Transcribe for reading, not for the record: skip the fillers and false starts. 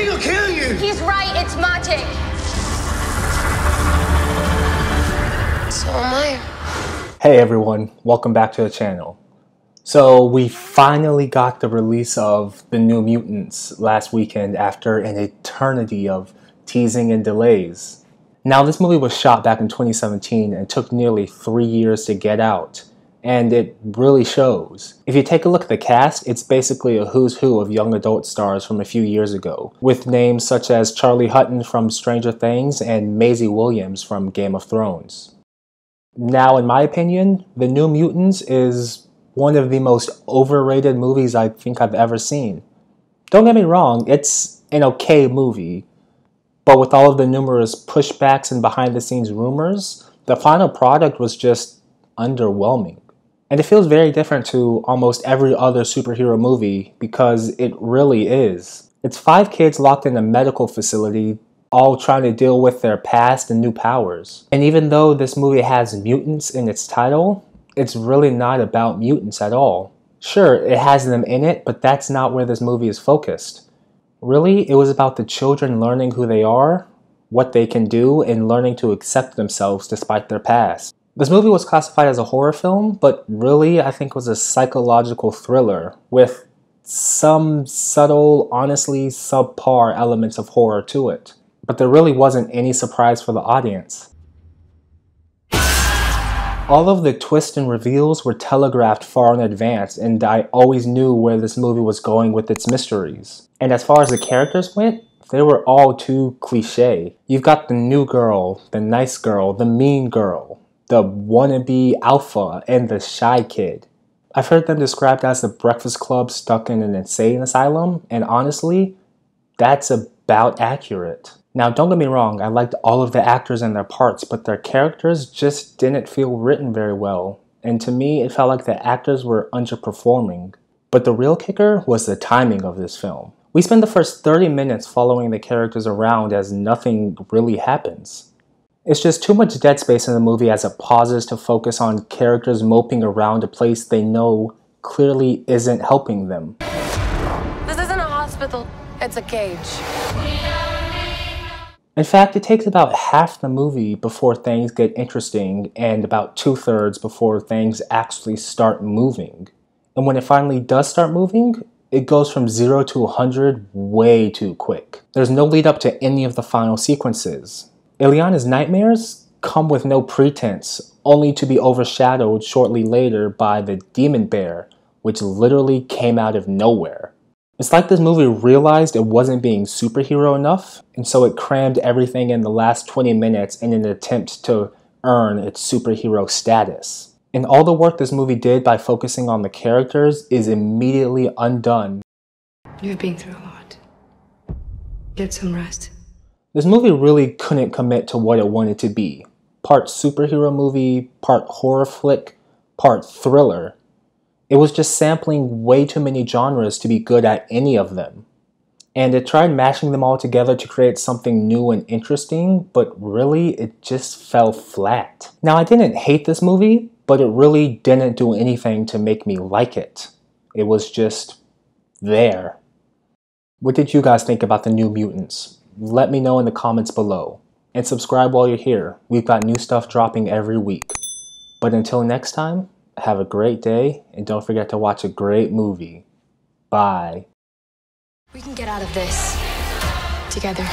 think he'll kill you? He's right, it's magic. So am I. Hey everyone, welcome back to the channel. So we finally got the release of The New Mutants last weekend after an eternity of teasing and delays. Now this movie was shot back in 2017 and took nearly 3 years to get out, and it really shows. If you take a look at the cast, it's basically a who's who of young adult stars from a few years ago, with names such as Charlie Heaton from Stranger Things and Maisie Williams from Game of Thrones. Now, in my opinion, The New Mutants is one of the most overrated movies I think I've ever seen. Don't get me wrong, it's an okay movie, but with all of the numerous pushbacks and behind-the-scenes rumors, the final product was just underwhelming. And it feels very different to almost every other superhero movie because it really is. It's 5 kids locked in a medical facility, all trying to deal with their past and new powers. And even though this movie has mutants in its title, it's really not about mutants at all. Sure, it has them in it, but that's not where this movie is focused. Really, it was about the children learning who they are, what they can do, and learning to accept themselves despite their past. This movie was classified as a horror film, but really I think it was a psychological thriller with some subtle, honestly subpar elements of horror to it. But there really wasn't any surprise for the audience. All of the twists and reveals were telegraphed far in advance, and I always knew where this movie was going with its mysteries. And as far as the characters went, they were all too cliche. You've got the new girl, the nice girl, the mean girl, the wannabe alpha, and the shy kid. I've heard them described as the Breakfast Club stuck in an insane asylum, and honestly, that's about accurate. Now, don't get me wrong, I liked all of the actors and their parts, but their characters just didn't feel written very well. And to me, it felt like the actors were underperforming. But the real kicker was the timing of this film. We spend the first 30 minutes following the characters around as nothing really happens. It's just too much dead space in the movie as it pauses to focus on characters moping around a place they know clearly isn't helping them. This isn't a hospital, it's a cage. In fact, it takes about half the movie before things get interesting and about 2/3 before things actually start moving. And when it finally does start moving, it goes from 0 to 100 way too quick. There's no lead up to any of the final sequences. Illyana's nightmares come with no pretense, only to be overshadowed shortly later by the demon bear, which literally came out of nowhere. It's like this movie realized it wasn't being superhero enough, and so it crammed everything in the last 20 minutes in an attempt to earn its superhero status. And all the work this movie did by focusing on the characters is immediately undone. You've been through a lot. Get some rest. This movie really couldn't commit to what it wanted to be. Part superhero movie, part horror flick, part thriller. It was just sampling way too many genres to be good at any of them. And it tried mashing them all together to create something new and interesting, but really it just fell flat. Now, I didn't hate this movie, but it really didn't do anything to make me like it. It was just there. What did you guys think about The New Mutants? Let me know in the comments below. And subscribe while you're here. We've got new stuff dropping every week. But until next time, have a great day, and don't forget to watch a great movie. Bye. We can get out of this together.